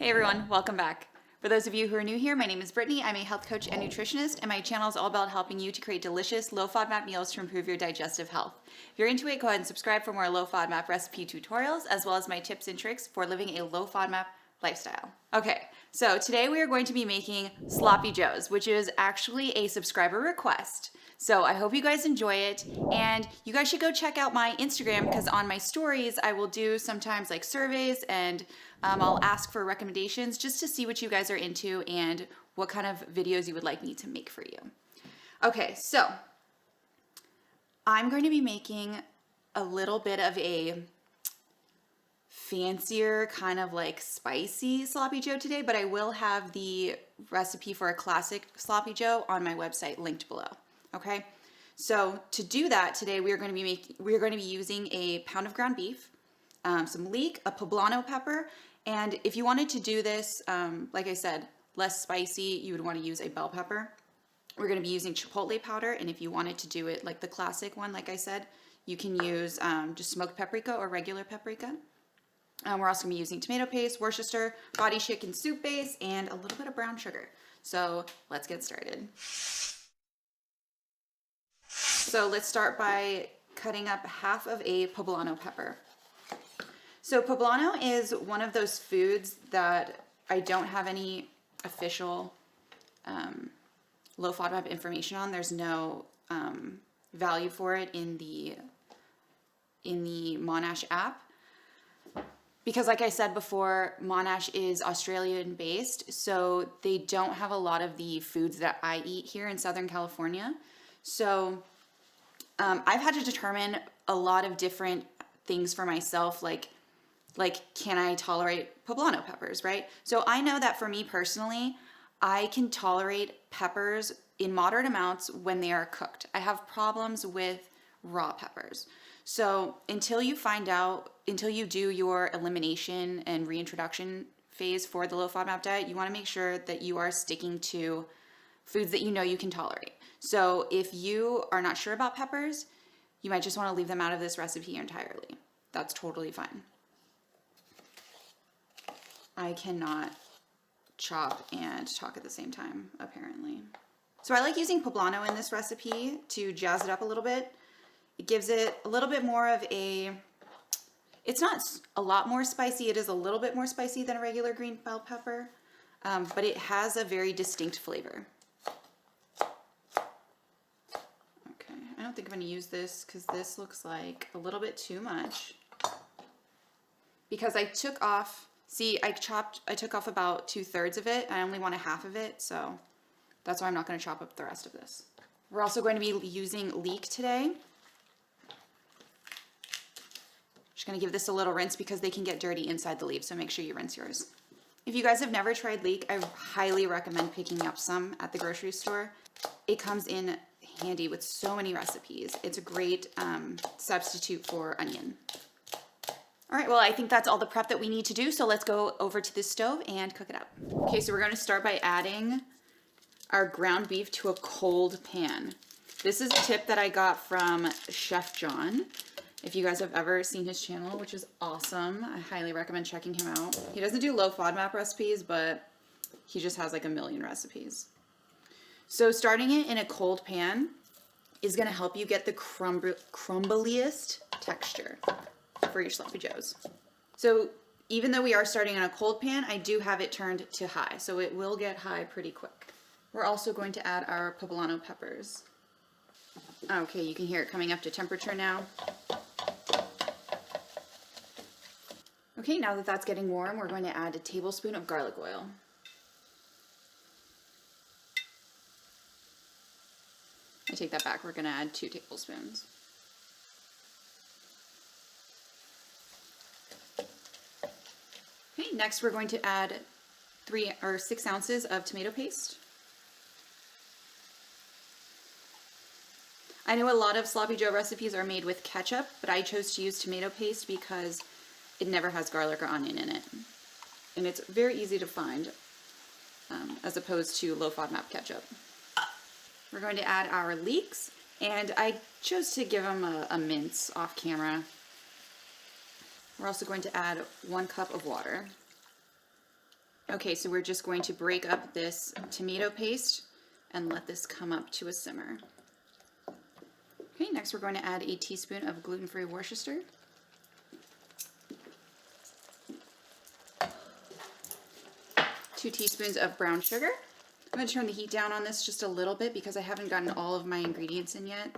Hey everyone, welcome back. For those of you who are new here, my name is Brittany. I'm a health coach and nutritionist, and my channel is all about helping you to create delicious, low FODMAP meals to improve your digestive health. If you're into it, go ahead and subscribe for more low FODMAP recipe tutorials, as well as my tips and tricks for living a low FODMAP lifestyle. Okay, so today we are going to be making Sloppy Joes, which is actually a subscriber request. So I hope you guys enjoy it, and you guys should go check out my Instagram because on my stories I will do sometimes like surveys and I'll ask for recommendations just to see what you guys are into and what kind of videos you would like me to make for you. Okay, so I'm going to be making a little bit of a fancier kind of like spicy sloppy joe today, but I will have the recipe for a classic sloppy joe on my website linked below. Okay, so to do that today, we are going to be using a pound of ground beef, some leek, a poblano pepper, and if you wanted to do this, like I said, less spicy, you would want to use a bell pepper. We're going to be using chipotle powder, and if you wanted to do it like the classic one, like I said, you can use just smoked paprika or regular paprika. We're also going to be using tomato paste, Worcester, body chicken soup base, and a little bit of brown sugar. So let's get started. So let's start by cutting up half of a poblano pepper. So poblano is one of those foods that I don't have any official low FODMAP information on. There's no value for it in the Monash app. Because like I said before, Monash is Australian based, so they don't have a lot of the foods that I eat here in Southern California. So I've had to determine a lot of different things for myself, like can I tolerate poblano peppers, right? So I know that for me personally, I can tolerate peppers in moderate amounts when they are cooked. I have problems with raw peppers. So until you do your elimination and reintroduction phase for the low FODMAP diet, you want to make sure that you are sticking to foods that you know you can tolerate. So if you are not sure about peppers, you might just want to leave them out of this recipe entirely. That's totally fine. I cannot chop and talk at the same time, apparently. So I like using poblano in this recipe to jazz it up a little bit. It gives it a little bit more of it's not a lot more spicy, it is a little bit more spicy than a regular green bell pepper, but it has a very distinct flavor. Okay, I don't think I'm going to use this because this looks like a little bit too much. Because I took off, I took off about 2/3 of it, I only want a half of it, so that's why I'm not going to chop up the rest of this. We're also going to be using leek today. Just going to give this a little rinse because they can get dirty inside the leaves, so make sure you rinse yours. If you guys have never tried leek, I highly recommend picking up some at the grocery store. It comes in handy with so many recipes. It's a great substitute for onion. All right, well, I think that's all the prep that we need to do, so let's go over to the stove and cook it up. Okay, so we're going to start by adding our ground beef to a cold pan. This is a tip that I got from Chef John. If you guys have ever seen his channel, which is awesome, I highly recommend checking him out. He doesn't do low FODMAP recipes, but he just has like a million recipes. So starting it in a cold pan is going to help you get the crumbliest texture for your sloppy joes. So even though we are starting in a cold pan, I do have it turned to high, so it will get high pretty quick. We're also going to add our poblano peppers. Okay, you can hear it coming up to temperature now. Okay, now that that's getting warm, we're going to add a tablespoon of garlic oil. I take that back, we're going to add 2 tablespoons. Okay, next we're going to add 3 or 6 ounces of tomato paste. I know a lot of sloppy joe recipes are made with ketchup, but I chose to use tomato paste because it never has garlic or onion in it. And it's very easy to find, as opposed to low FODMAP ketchup. We're going to add our leeks, and I chose to give them a mince off camera. We're also going to add 1 cup of water. Okay, so we're just going to break up this tomato paste and let this come up to a simmer. Okay, next we're going to add a teaspoon of gluten-free Worcestershire. 2 teaspoons of brown sugar. I'm going to turn the heat down on this just a little bit because I haven't gotten all of my ingredients in yet.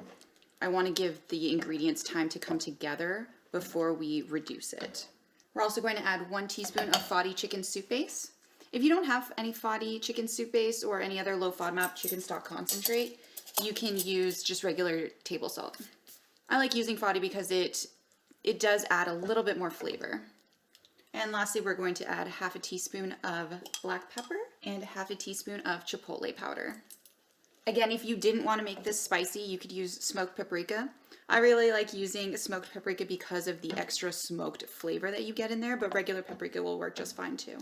I want to give the ingredients time to come together before we reduce it. We're also going to add 1 teaspoon of FODMAP chicken soup base. If you don't have any FODMAP chicken soup base or any other low FODMAP chicken stock concentrate, you can use just regular table salt. I like using FODMAP because it does add a little bit more flavor. And lastly, we're going to add half a teaspoon of black pepper and half a teaspoon of chipotle powder. Again, if you didn't want to make this spicy, you could use smoked paprika. I really like using smoked paprika because of the extra smoked flavor that you get in there, but regular paprika will work just fine too.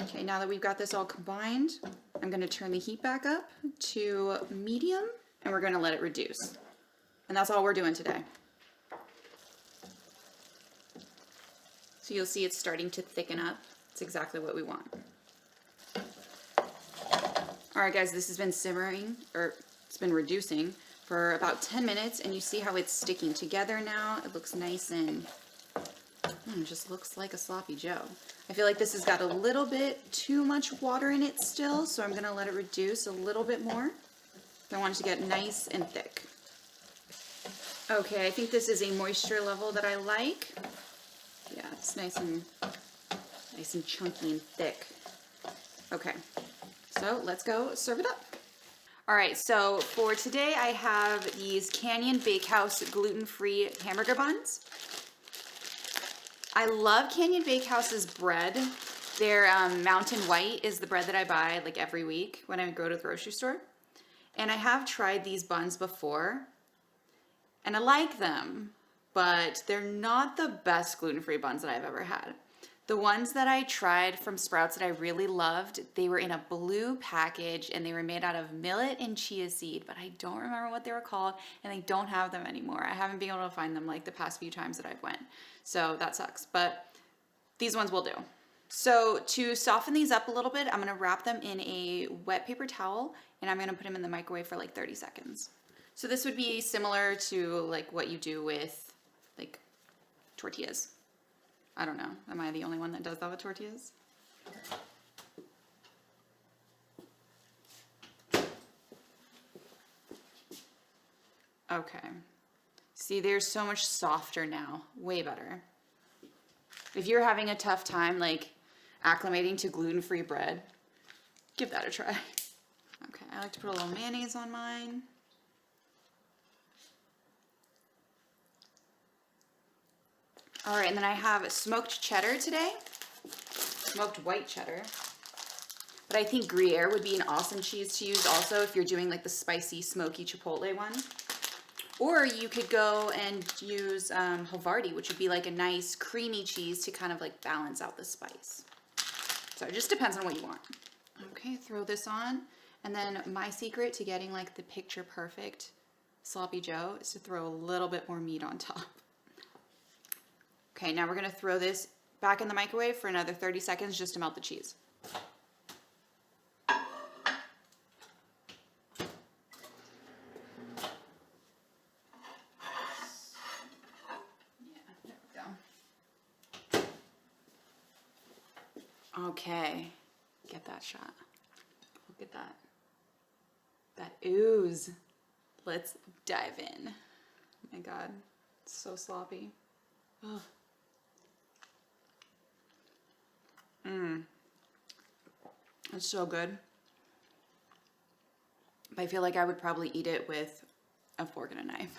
Okay, now that we've got this all combined, I'm going to turn the heat back up to medium and we're going to let it reduce. And that's all we're doing today. So you'll see it's starting to thicken up. It's exactly what we want. All right, guys, this has been simmering, or it's been reducing for about 10 minutes, and you see how it's sticking together now. It looks nice and it just looks like a sloppy Joe. I feel like this has got a little bit too much water in it still, so I'm gonna let it reduce a little bit more. I want it to get nice and thick. Okay, I think this is a moisture level that I like. Yeah, it's nice and chunky and thick. Okay, so let's go serve it up. All right, so for today I have these Canyon Bakehouse gluten-free hamburger buns. I love Canyon Bakehouse's bread. Their Mountain White is the bread that I buy like every week when I go to the grocery store. And I have tried these buns before, and I like them, but they're not the best gluten-free buns that I've ever had. The ones that I tried from Sprouts that I really loved, they were in a blue package and they were made out of millet and chia seed, but I don't remember what they were called and I don't have them anymore. I haven't been able to find them like the past few times that I've went. So that sucks, but these ones will do. So to soften these up a little bit, I'm gonna wrap them in a wet paper towel and I'm gonna put them in the microwave for like 30 seconds. So this would be similar to like what you do with like tortillas. I don't know. Am I the only one that does that with tortillas? Okay. See, they're so much softer now. Way better. If you're having a tough time like acclimating to gluten-free bread, give that a try. Okay, I like to put a little mayonnaise on mine. All right, and then I have smoked cheddar today, smoked white cheddar. But I think Gruyere would be an awesome cheese to use also if you're doing like the spicy, smoky chipotle one. Or you could go and use Havarti, which would be like a nice creamy cheese to kind of like balance out the spice. So it just depends on what you want. Okay, throw this on. And then my secret to getting like the picture perfect sloppy Joe is to throw a little bit more meat on top. Okay, now we're gonna throw this back in the microwave for another 30 seconds just to melt the cheese. Yeah, there we go. Okay, get that shot. Look at that. That ooze. Let's dive in. Oh my God, it's so sloppy. Oh. It's so good. But I feel like I would probably eat it with a fork and a knife.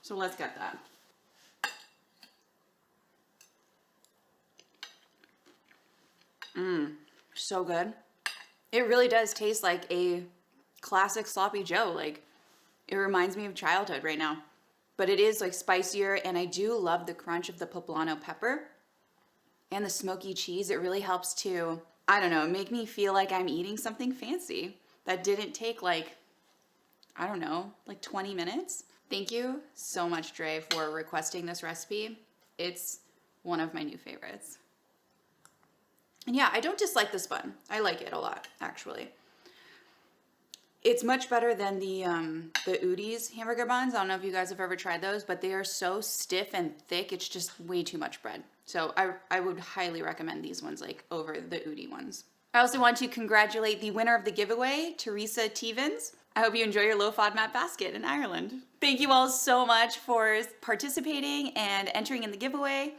So let's get that. So good. It really does taste like a classic sloppy Joe. Like, it reminds me of childhood right now. But it is like spicier, and I do love the crunch of the poblano pepper and the smoky cheese. It really helps to, I don't know, make me feel like I'm eating something fancy that didn't take like, I don't know, like 20 minutes. Thank you so much, Dre, for requesting this recipe. It's one of my new favorites. And yeah, I don't dislike this bun. I like it a lot, actually. It's much better than the Udi's hamburger buns. I don't know if you guys have ever tried those, but they are so stiff and thick. It's just way too much bread. So I would highly recommend these ones like over the Udi ones. I also want to congratulate the winner of the giveaway, Teresa Tevens. I hope you enjoy your low FODMAP basket in Ireland. Thank you all so much for participating and entering in the giveaway.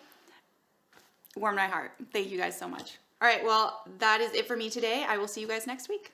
Warmed my heart. Thank you guys so much. All right, well, that is it for me today. I will see you guys next week.